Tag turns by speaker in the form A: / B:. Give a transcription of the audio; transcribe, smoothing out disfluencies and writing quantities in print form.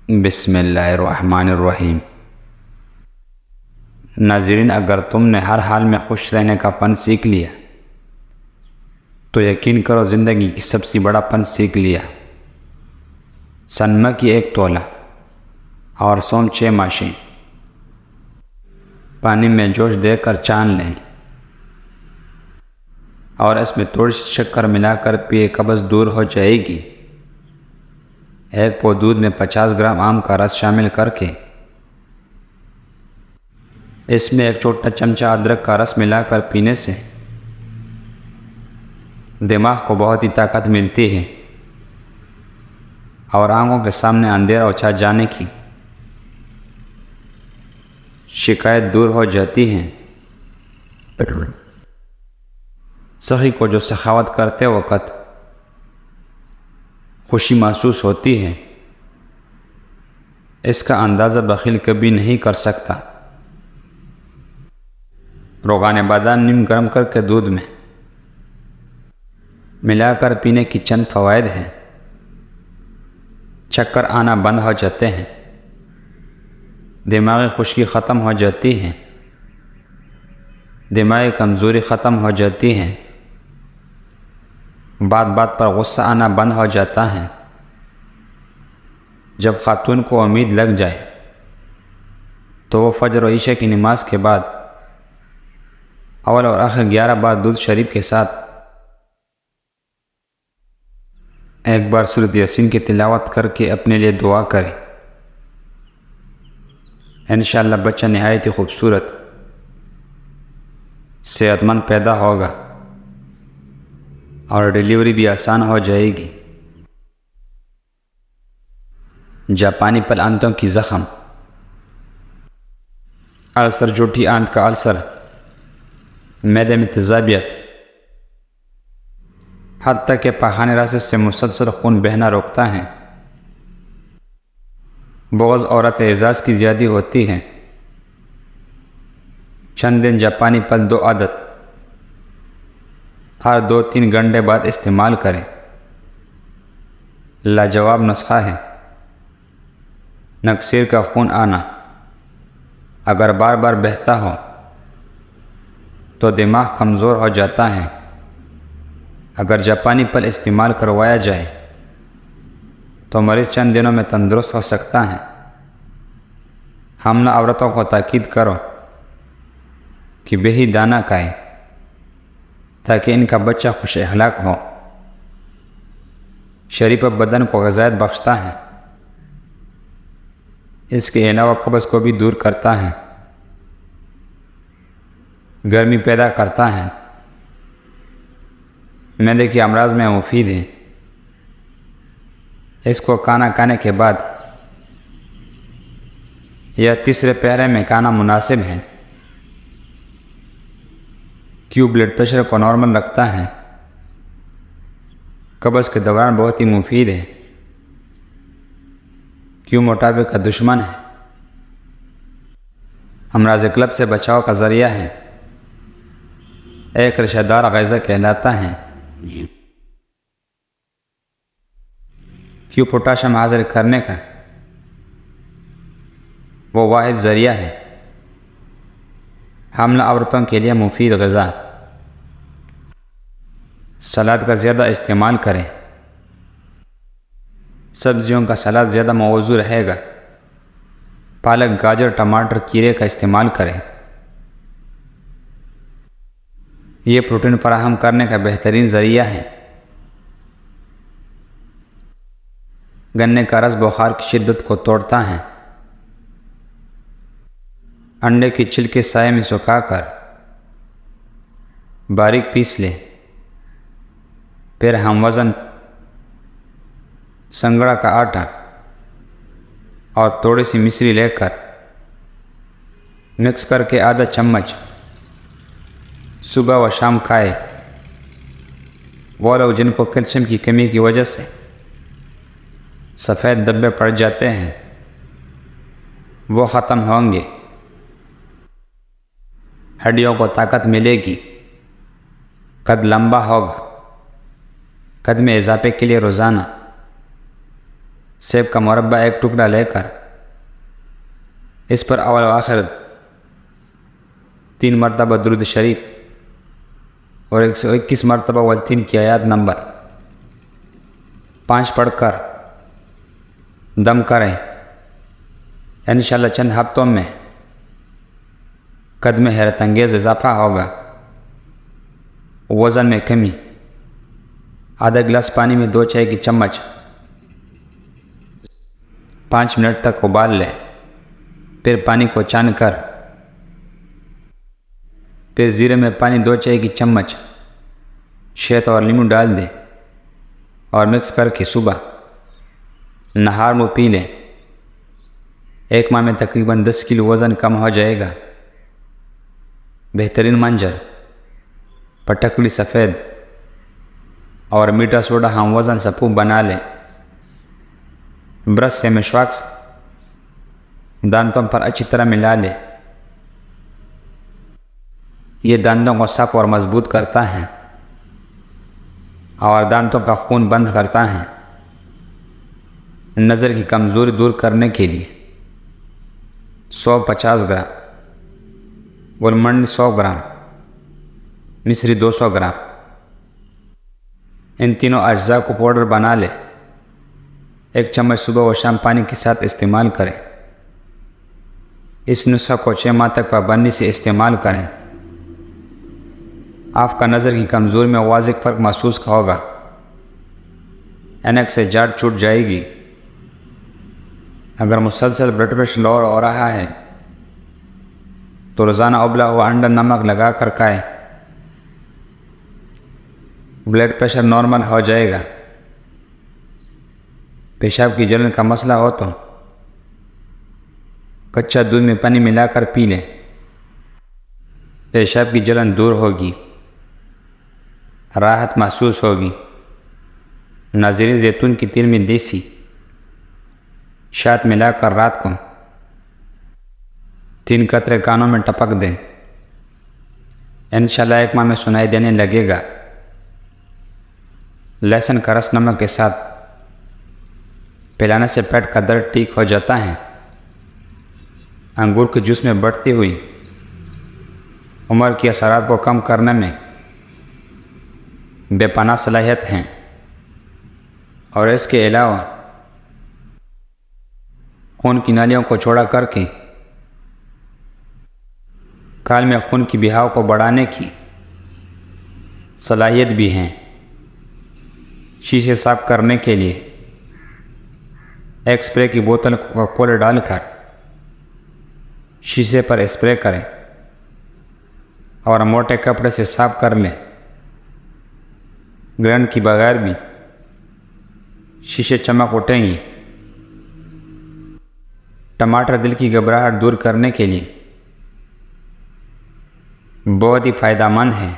A: बिस्मिल्लाहिर्रहमानिर्रहीम। नाज़रीन, अगर तुमने हर हाल में खुश रहने का फन सीख लिया तो यकीन करो ज़िंदगी की सबसे बड़ा फन सीख लिया। सनमा की एक तोला और सोम 6 माशें, पानी में जोश देकर छान लें और इसमें थोड़ी सी शक्कर मिलाकर पिए, कब्ज़ दूर हो जाएगी। एक पौ दूध में 50 ग्राम आम का रस शामिल करके इसमें एक छोटा चमचा अदरक का रस मिलाकर पीने से दिमाग को बहुत ही ताकत मिलती है और आंखों के सामने अंधेरा छा जाने की शिकायत दूर हो जाती है। सही को जो सखावत करते वक़्त खुशी महसूस होती है, इसका अंदाज़ा बखील कभी नहीं कर सकता। रोगान बादाम नीम गर्म करके दूध में मिलाकर पीने की चंद फ़वाइद हैं। चक्कर आना बंद हो जाते हैं, दिमागी खुश्की ख़त्म हो जाती है, दिमागी कमज़ोरी ख़त्म हो जाती है, बात बात पर गुस्सा आना बंद हो जाता है। जब ख़ातून को उम्मीद लग जाए तो वो फजर और ईशा की नमाज के बाद अव्वल और आखिर 11 बार दूध शरीफ के साथ एक बार सूरत यासीन की तिलावत करके अपने लिए दुआ करें। इंशाअल्लाह बच्चा नहायत ही खूबसूरत सेहतमंद पैदा होगा और डिलीवरी भी आसान हो जाएगी। जापानी पलांतों की ज़ख़म, अल्सर, जूठी आंत का अल्सर, मैदे में तेज़ाबियत, हत्ता के पाखाने रास्ते से मुसलसल खून बहना रोकता है। बुग़्ज़ औरत एजाज़ की ज़्यादा होती है। चंद दिन जापानी पल 2 आदत हर 2-3 घंटे बाद इस्तेमाल करें। लाजवाब नुस्खा है। नक्सीर का खून आना अगर बार बार बहता हो तो दिमाग कमज़ोर हो जाता है। अगर जापानी पल इस्तेमाल करवाया जाए तो मरीज़ चंद दिनों में तंदुरुस्त हो सकता है। हमला औरतों को ताकीद करो कि बेही दाना खाएं ताकि इनका बच्चा खुश अखलाक हो। शरीफ बदन को ग़िज़ायत बख्शता है। इसके अलावा कब्ज़ को भी दूर करता है, गर्मी पैदा करता है, मैदे के अमराज में मुफीद है। इसको खाना खाने के बाद या तीसरे पहरे में खाना मुनासिब है। क्यों ब्लड प्रेशर को नॉर्मल रखता है, कब्ज़ के दौरान बहुत ही मुफीद है। क्यों मोटापे का दुश्मन है, अमराज़ क्लब से बचाव का ज़रिया है, एक रेशेदार ग़िज़ा कहलाता है। क्यों पोटाशियम हासिल करने का वो वाहिद ज़रिया है। हमला औरतों के लिए मुफीद ग़िज़ा। सलाद का ज़्यादा इस्तेमाल करें। सब्जियों का सलाद ज़्यादा मौजूद रहेगा। पालक, गाजर, टमाटर, खीरे का इस्तेमाल करें। ये प्रोटीन फराहम करने का बेहतरीन ज़रिया है। गन्ने का रस बुखार की शिद्दत को तोड़ता है। अंडे की छिलके साए में सुखाकर बारीक पीस लें। फिर हम वज़न संगड़ा का आटा और थोड़ी सी मिश्री लेकर मिक्स करके आधा चम्मच सुबह व शाम खाए। वो लोग जिनको कैल्शियम की कमी की वजह से सफ़ेद धब्बे पड़ जाते हैं वो ख़त्म होंगे। हड्डियों को ताकत मिलेगी। कद लंबा होगा। कद में इजाफे के लिए रोज़ाना सेब का मुरब्बा एक टुकड़ा लेकर इस पर अव्वल व आखिर 3 मरतबा दुरूद शरीफ और 121 मरतबा वल्तीन की आयत नंबर 5 पढ़कर दम करें। इंशाअल्लाह चंद हफ्तों में कद में हैरत अंगेज़ इजाफा होगा। वज़न में कमी। आधा गिलास पानी में 2 चाय की चम्मच 5 मिनट तक उबाल लें। फिर पानी को छान कर फिर ज़ीरे में पानी 2 चाय की चम्मच शहद और नींबू डाल दें और मिक्स करके सुबह नहार मुँह पी लें। 1 माह में तकरीबन 10 किलो वज़न कम हो जाएगा। बेहतरीन मंजर, पटकली सफ़ेद और मीठा सोडा हम वज़न सपूब बना लें। ब्रश से मिसवाक दांतों पर अच्छी तरह मिला लें। ये दांतों को साफ और मजबूत करता है और दांतों का खून बंद करता है। नज़र की कमज़ोरी दूर करने के लिए सौंफ 50 ग्राम, गुलमंड 100 ग्राम, मिश्री 200 ग्राम, इन तीनों अज्जा को पाउडर बना लें। 1 चम्मच सुबह व शाम पानी के साथ इस्तेमाल करें। इस नुस्खा को 6 माह तक पाबंदी से इस्तेमाल करें। आपका नज़र की कमज़ोरी में वाज़िह फ़र्क महसूस होगा। ऐनक से जाड़ छूट जाएगी। अगर मुसलसल ब्लड प्रेशर लो हो रहा है तो रोज़ाना उबला हुआ अंडा नमक लगा कर खाएं। ब्लड प्रेशर नॉर्मल हो जाएगा। पेशाब की जलन का मसला हो तो कच्चा दूध में पानी मिलाकर पी लें। पेशाब की जलन दूर होगी, राहत महसूस होगी। नाज़रीन, जैतून के तेल में देसी शहद मिलाकर रात को 3 कतरे कानों में टपक दें। इंशाअल्लाह 1 माह में सुनाई देने लगेगा। लहसुन का रस नमक के साथ पिलाने से पेट का दर्द ठीक हो जाता है। अंगूर के जूस में बढ़ती हुई उम्र के असरात को कम करने में बेपनाह सलाहियत हैं और इसके अलावा खून की नालियों को चौड़ा करके काल में खून की बहाव को बढ़ाने की सलाहियत भी हैं। शीशे साफ करने के लिए एक स्प्रे की बोतल को कोकोला डालकर शीशे पर स्प्रे करें और मोटे कपड़े से साफ कर लें। ग्रहण के बगैर भी शीशे चमक उठेंगी। टमाटर दिल की घबराहट दूर करने के लिए बहुत ही फ़ायदेमंद है।